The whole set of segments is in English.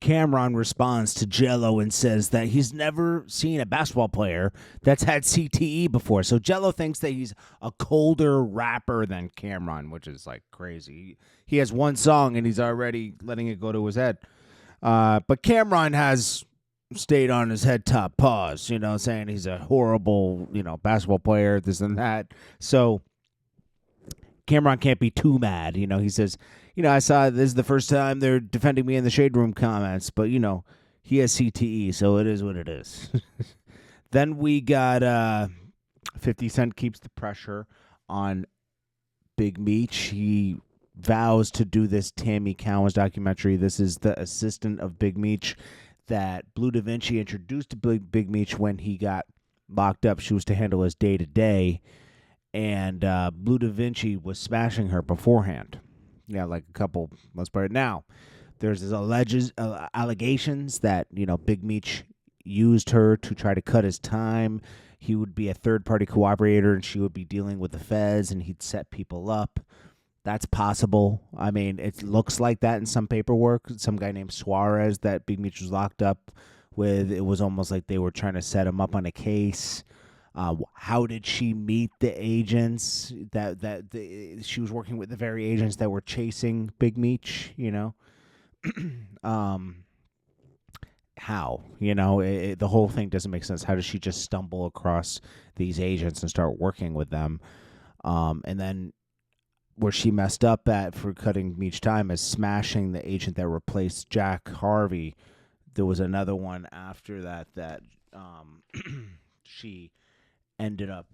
Cameron responds to Jello and says that he's never seen a basketball player that's had CTE before. So Jello thinks that he's a colder rapper than Cameron, which is like crazy. He has one song and he's already letting it go to his head. But Cameron has stayed on his head top paws, saying he's a horrible, basketball player, this and that. So Cameron can't be too mad. He says, I saw this is the first time they're defending me in the Shade Room comments, but, he has CTE, so it is what it is. Then we got 50 Cent keeps the pressure on Big Meech. He vows to do this Tammy Cowins documentary. This is the assistant of Big Meech that Blue Da Vinci introduced to Big Meech when he got locked up. She was to handle his day-to-day, and Blue Da Vinci was smashing her beforehand. Yeah, like a couple months prior. Now, there's allegations that, Big Meech used her to try to cut his time. He would be a third-party cooperator, and she would be dealing with the feds, and he'd set people up. That's possible. I mean, it looks like that in some paperwork. Some guy named Suarez that Big Meech was locked up with, it was almost like they were trying to set him up on a case. How did she meet the agents she was working with the very agents that were chasing Big Meech, how, the whole thing doesn't make sense. How does she just stumble across these agents and start working with them? And then where she messed up at for cutting Meech time is smashing the agent that replaced Jack Harvey. There was another one after that she ended up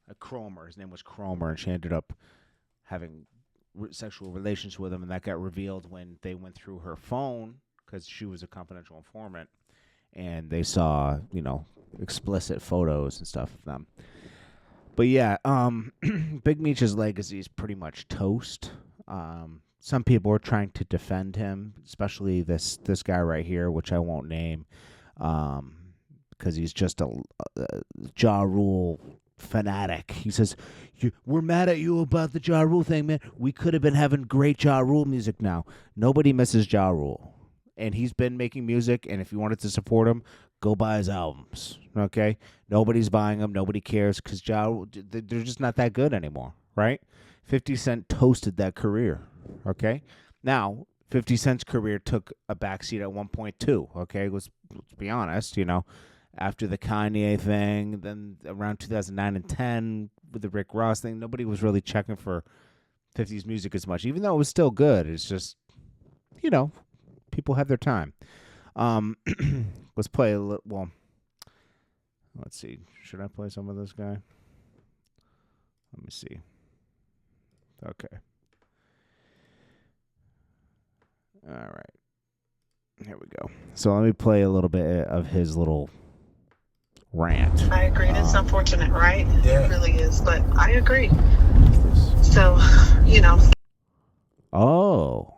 a Cromer. His name was Cromer, and she ended up having sexual relations with him, and that got revealed when they went through her phone because she was a confidential informant, and they saw, explicit photos and stuff of them. But yeah, Big Meech's legacy is pretty much toast. Some people are trying to defend him, especially this guy right here, which I won't name, because he's just a Ja Rule fanatic. He says, we're mad at you about the Ja Rule thing, man. We could have been having great Ja Rule music now. Nobody misses Ja Rule. And he's been making music, and if you wanted to support him, go buy his albums, okay? Nobody's buying them. Nobody cares because they're just not that good anymore, right? 50 Cent toasted that career, okay? Now, 50 Cent's career took a backseat at 1.2, okay? Let's be honest, after the Kanye thing, then around 2009 and 10 with the Rick Ross thing, nobody was really checking for 50's music as much, even though it was still good. It's just, people have their time. Let's play a little. Well, let's see. Should I play some of this guy? Let me see. Okay. All right. Here we go. So let me play a little bit of his little rant. I agree. It's unfortunate, right? Yeah. It really is. But I agree. So, Oh.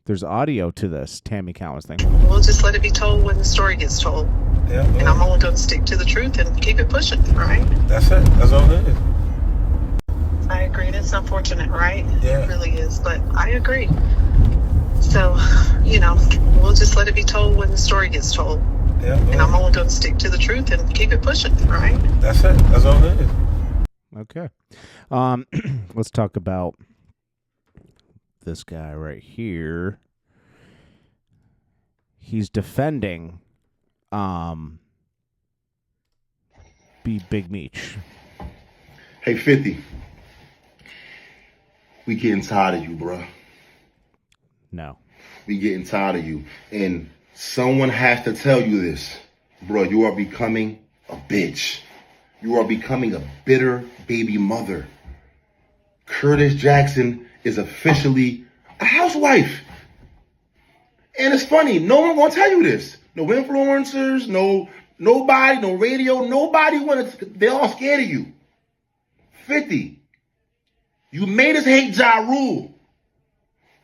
There's audio to this Tammy Cowins thing. We'll just let it be told when the story gets told. Yeah, and I'm only going to stick to the truth and keep it pushing, right? That's it. That's all it is. I agree. It's unfortunate, right? Yeah. It really is. But I agree. So, we'll just let it be told when the story gets told. Yeah, and I'm only going to stick to the truth and keep it pushing, right? That's it. That's all it is. Okay. Let's talk about this guy right here. He's defending Big Meech. Hey, 50. We getting tired of you, bro. No. We getting tired of you. And someone has to tell you this. Bro, you are becoming a bitch. You are becoming a bitter baby mother. Curtis Jackson is officially a housewife. And it's funny, no one gonna tell you this. No influencers, nobody, no radio, nobody they're all scared of you. 50. You made us hate Ja Rule.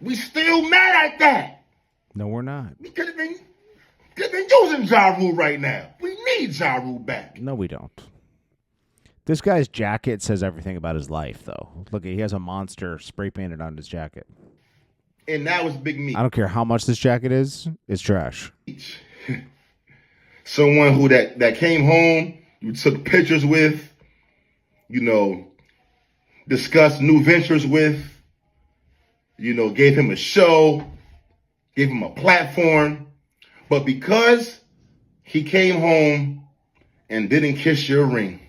We still mad at that. No, we're not. We could have been using Ja Rule right now. We need Ja Rule back. No, we don't. This guy's jacket says everything about his life, though. Look, he has a monster spray painted on his jacket. And now it's Big Meech. I don't care how much this jacket is. It's trash. Someone who that came home, you took pictures with, you know, discussed new ventures with, you know, gave him a show, gave him a platform. But because he came home and didn't kiss your ring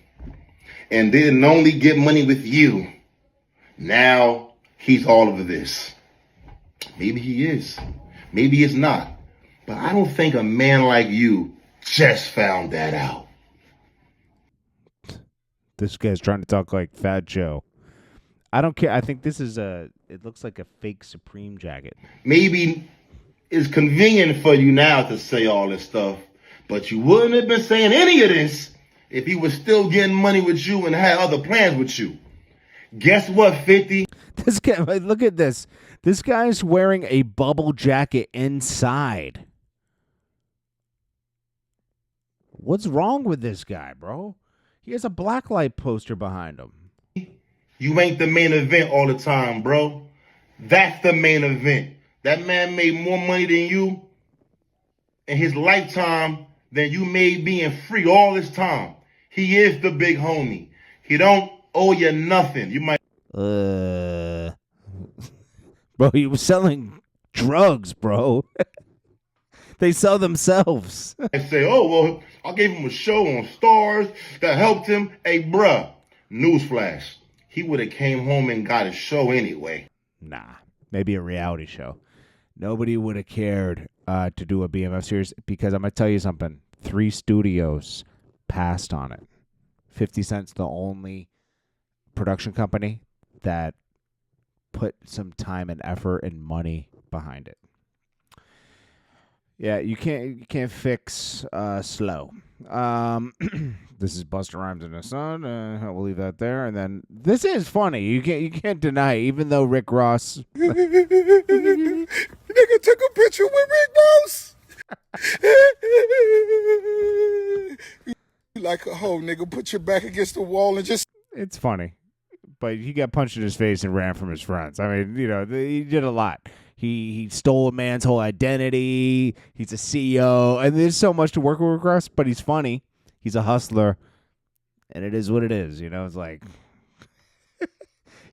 and didn't only get money with you, now he's all of this. Maybe he is. Maybe it's not. But I don't think a man like you just found that out. This guy's trying to talk like Fat Joe. I don't care. I think this is it looks like a fake Supreme jacket. Maybe it's convenient for you now to say all this stuff, but you wouldn't have been saying any of this if he was still getting money with you and had other plans with you. Guess what, 50? This guy, look at this. This guy's wearing a bubble jacket inside. What's wrong with this guy, bro? He has a blacklight poster behind him. You ain't the main event all the time, bro. That's the main event. That man made more money than you in his lifetime than you made being free all this time. He is the big homie. He don't owe you nothing. You might Bro, he was selling drugs, bro. They sell themselves. say, oh, well, I gave him a show on Stars that helped him. Hey, bruh, newsflash. He would have came home and got a show anyway. Nah, maybe a reality show. Nobody would have cared to do a BMF series because I'm going to tell you something. 3 studios passed on it. 50 Cent's the only production company that put some time and effort and money behind it. Yeah, you can't fix slow. This is Busta Rhymes in the Sun. We'll leave that there. And then this is funny. You can't deny it, even though Rick Ross. Nigga took a picture with Rick Ross. Like a hoe, nigga. Put your back against the wall and just. It's funny, but he got punched in his face and ran from his friends. I mean, you know, he did a lot. He stole a man's whole identity. He's a CEO, and there's so much to work with Rick Ross. But he's funny. He's a hustler, and it is what it is. You know, it's like